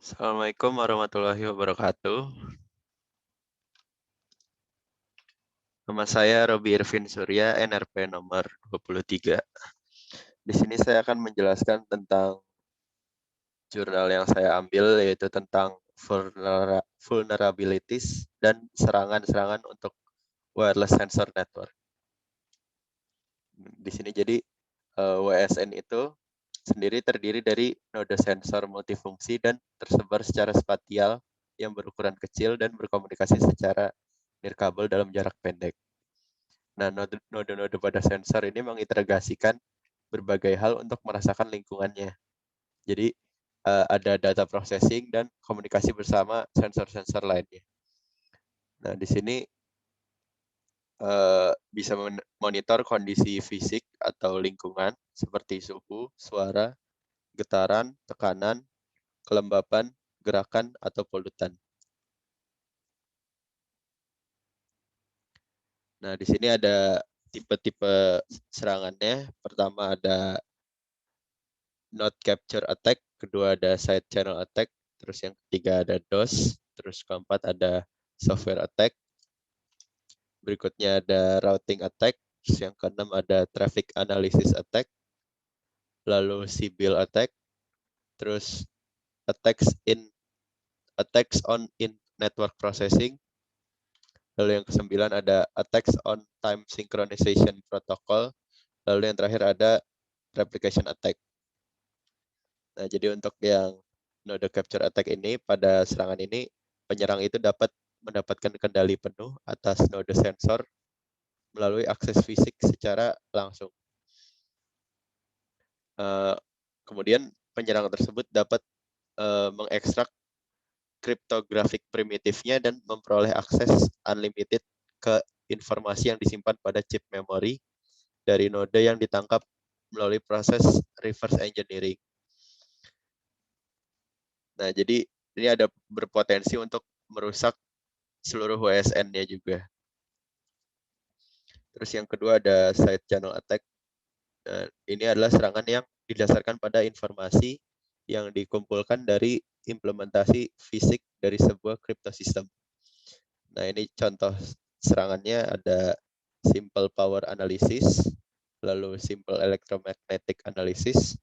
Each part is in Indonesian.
Assalamualaikum warahmatullahi wabarakatuh. Nama saya Robi Irvin Surya, NRP nomor 23. Di sini saya akan menjelaskan tentang jurnal yang saya ambil, yaitu tentang vulnerabilities dan serangan-serangan untuk wireless sensor network. Di sini jadi WSN itu sendiri terdiri dari node sensor multifungsi dan tersebar secara spatial yang berukuran kecil dan berkomunikasi secara nirkabel dalam jarak pendek. Nah, node-node pada sensor ini mengintegrasikan berbagai hal untuk merasakan lingkungannya. Jadi, ada data processing dan komunikasi bersama sensor-sensor lainnya. Nah, di sini bisa monitor kondisi fisik atau lingkungan seperti suhu, suara, getaran, tekanan, kelembapan, gerakan, atau polutan. Nah, di sini ada tipe-tipe serangannya. Pertama ada node capture attack, kedua ada side channel attack, terus yang ketiga ada DOS, terus keempat ada software attack, berikutnya ada routing attack, terus yang keenam ada traffic analysis attack, lalu Sibyl attack, terus attacks on in network processing, lalu yang kesembilan ada attacks on time synchronization protocol, lalu yang terakhir ada replication attack. Nah, jadi untuk yang node capture attack ini, pada serangan ini, penyerang itu dapat mendapatkan kendali penuh atas node sensor melalui akses fisik secara langsung. Kemudian penyerang tersebut dapat mengekstrak kriptografik primitifnya dan memperoleh akses unlimited ke informasi yang disimpan pada chip memori dari node yang ditangkap melalui proses reverse engineering. Nah, jadi ini ada berpotensi untuk merusak seluruh WSN-nya juga. Terus yang kedua ada side channel attack. Nah, ini adalah serangan yang didasarkan pada informasi yang dikumpulkan dari implementasi fisik dari sebuah cryptosystem. Nah, ini contoh serangannya ada simple power analysis, lalu simple electromagnetic analysis,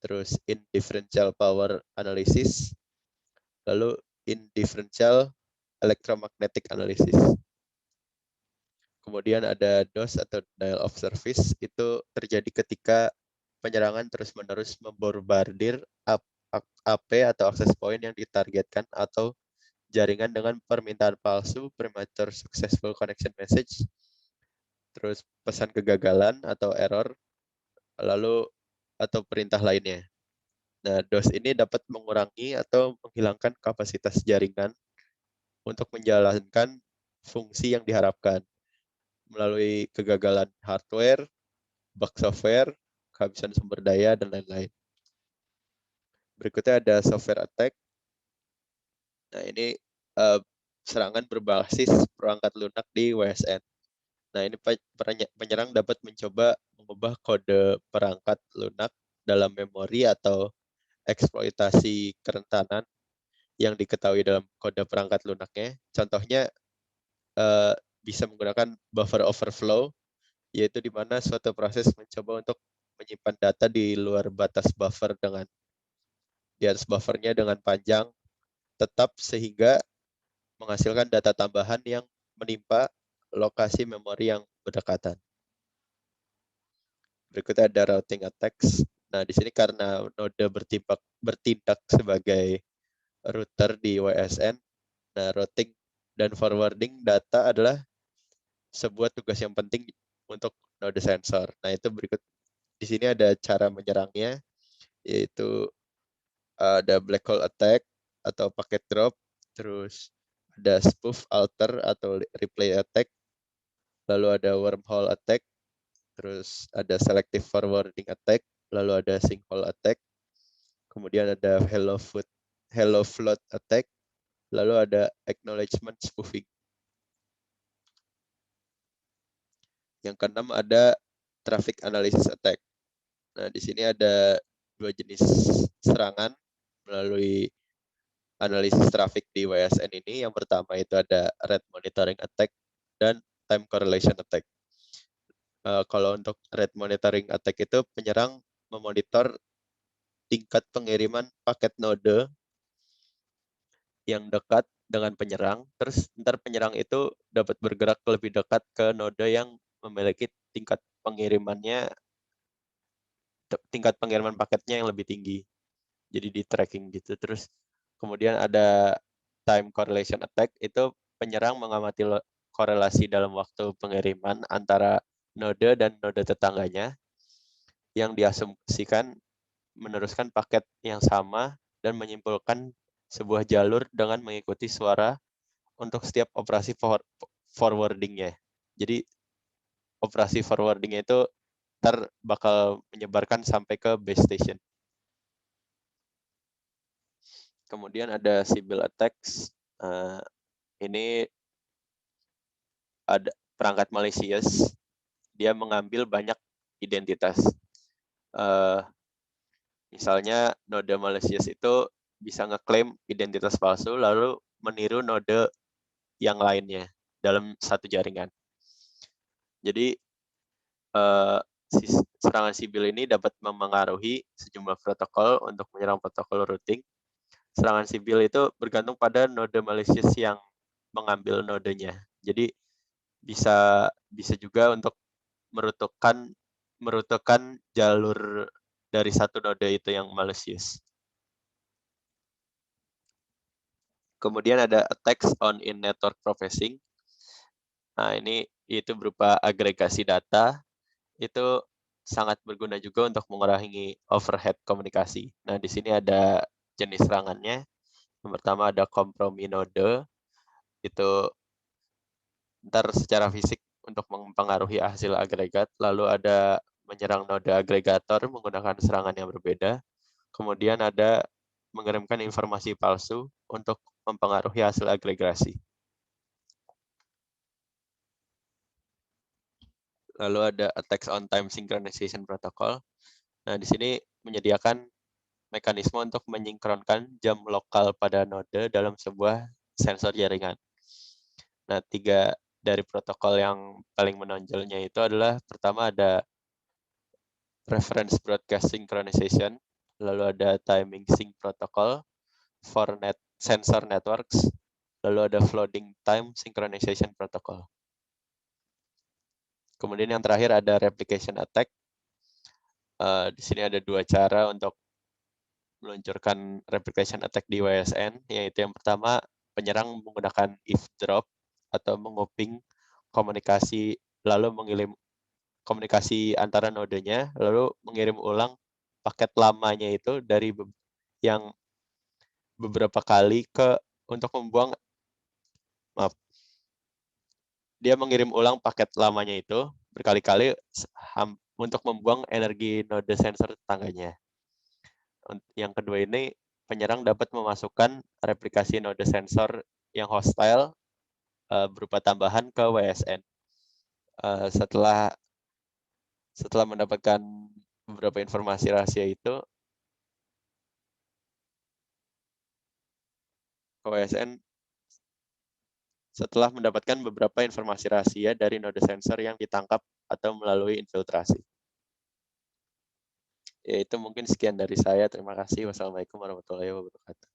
terus indifferential power analysis, lalu indifferential electromagnetic analysis. Kemudian ada DOS atau denial of service, itu terjadi ketika penyerangan terus-menerus membombardir AP atau access point yang ditargetkan atau jaringan dengan permintaan palsu, premature successful connection message, terus pesan kegagalan atau error, lalu atau perintah lainnya. Nah, DOS ini dapat mengurangi atau menghilangkan kapasitas jaringan untuk menjalankan fungsi yang diharapkan melalui kegagalan hardware, bug software, kehabisan sumber daya, dan lain-lain. Berikutnya ada software attack. Nah, ini serangan berbasis perangkat lunak di WSN. Nah, ini penyerang dapat mencoba mengubah kode perangkat lunak dalam memori atau eksploitasi kerentanan yang diketahui dalam kode perangkat lunaknya. Contohnya bisa menggunakan buffer overflow, yaitu di mana suatu proses mencoba untuk menyimpan data di luar batas buffer dengan di atas buffernya dengan panjang tetap sehingga menghasilkan data tambahan yang menimpa lokasi memori yang berdekatan. Berikutnya ada routing attacks. Nah, di sini karena node bertindak sebagai router di WSN, nah routing dan forwarding data adalah sebuah tugas yang penting untuk node sensor. Nah, itu berikut di sini ada cara menyerangnya, yaitu ada black hole attack atau packet drop, terus ada spoof alter atau replay attack, lalu ada wormhole attack, terus ada selective forwarding attack, lalu ada sinkhole attack, kemudian ada hello float attack, lalu ada acknowledgement spoofing. Yang keenam ada traffic analysis attack. Nah, di sini ada dua jenis serangan melalui analisis traffic di WSN ini. Yang pertama itu ada rate monitoring attack dan time correlation attack. Kalau untuk rate monitoring attack itu penyerang memonitor tingkat pengiriman paket node yang dekat dengan penyerang, terus ntar penyerang itu dapat bergerak lebih dekat ke node yang memiliki tingkat pengiriman paketnya yang lebih tinggi. Jadi di tracking gitu. Terus kemudian ada time correlation attack, itu penyerang mengamati korelasi dalam waktu pengiriman antara node dan node tetangganya yang diasumsikan meneruskan paket yang sama dan menyimpulkan sebuah jalur dengan mengikuti suara untuk setiap operasi forwarding-nya. Jadi operasi forwarding-nya itu bakal menyebarkan sampai ke base station. Kemudian ada Sybil attacks. Ini ada perangkat malicious. Dia mengambil banyak identitas. Misalnya node malicious itu bisa ngeklaim identitas palsu lalu meniru node yang lainnya dalam satu jaringan. Jadi serangan Sybil ini dapat memengaruhi sejumlah protokol untuk menyerang protokol routing. Serangan Sybil itu bergantung pada node malicious yang mengambil nodenya. Jadi bisa juga untuk merutukan jalur dari satu node itu yang malicious. Kemudian ada attacks on in-network professing. Nah, ini itu berupa agregasi data. Itu sangat berguna juga untuk mengurangi overhead komunikasi. Nah, di sini ada jenis serangannya. Yang pertama ada kompromi node. Itu ntar secara fisik untuk mempengaruhi hasil agregat. Lalu ada menyerang node agregator menggunakan serangan yang berbeda. Kemudian ada mengirimkan informasi palsu untuk mempengaruhi hasil agregasi. Lalu ada attacks on time synchronization protocol. Nah, di sini menyediakan mekanisme untuk menyinkronkan jam lokal pada node dalam sebuah sensor jaringan. Nah, 3 dari protokol yang paling menonjolnya itu adalah pertama ada reference broadcast synchronization, lalu ada timing sync protocol for sensor networks, lalu ada floating time synchronization protocol. Kemudian yang terakhir ada replication attack. Di sini ada 2 cara untuk meluncurkan replication attack di WSN, yaitu yang pertama penyerang menggunakan eavesdrop atau menguping komunikasi lalu mengirim komunikasi antara nodenya lalu mengirim ulang paket lamanya itu dari yang beberapa kali untuk membuang dia mengirim ulang paket lamanya itu berkali-kali untuk membuang energi node sensor tetangganya. Yang kedua ini penyerang dapat memasukkan replikasi node sensor yang hostile berupa tambahan ke WSN. Setelah mendapatkan beberapa informasi rahasia itu, WSN setelah mendapatkan beberapa informasi rahasia dari node sensor yang ditangkap atau melalui infiltrasi. Ya, itu mungkin sekian dari saya. Terima kasih. Wassalamualaikum warahmatullahi wabarakatuh.